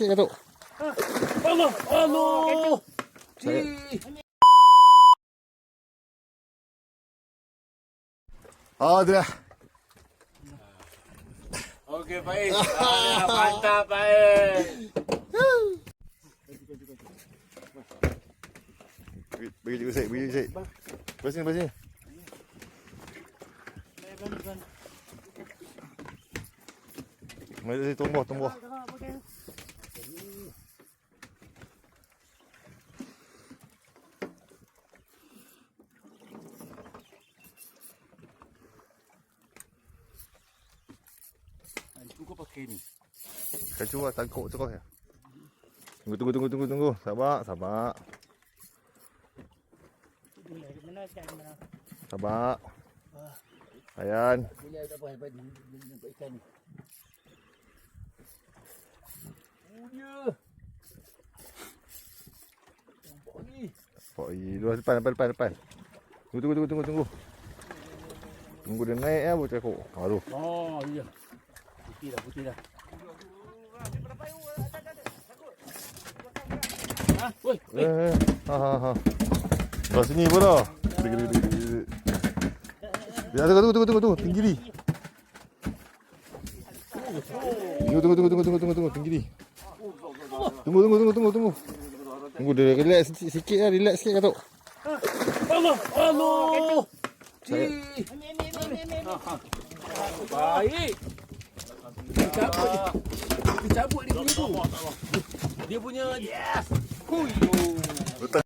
Cik Datuk. Allah, Allah. Saya tu dah. Okey, Faiz. Mantap, Faiz. Bagi cikgu Syed, bagi cikgu Syed. Belah sini, belah sini. Mari sini, tumbuh. Itu kau pakai ni. Kacu lah, tangkuk terus ya. Tunggu. Sabar. Sabar. Ayan. Bila tak apa hebat nampak ikan ni. Oh dia. Nampak ni. Luar depan. Tunggu. Tunggu dia naik ya, bocah kok. Aduh. Oh, iya. Putih dah. Ha, woi. Ha. Belah sini pun dah. Gede. Ya, tunggu. Tinggi ni. Tunggu. Tinggi ni. Tunggu. Tunggu dia relax sikit lah. Relax sikit Datuk. Allah. Saya Baik. Dicabut dia punya tu. Dia punya yes. Huyo. letak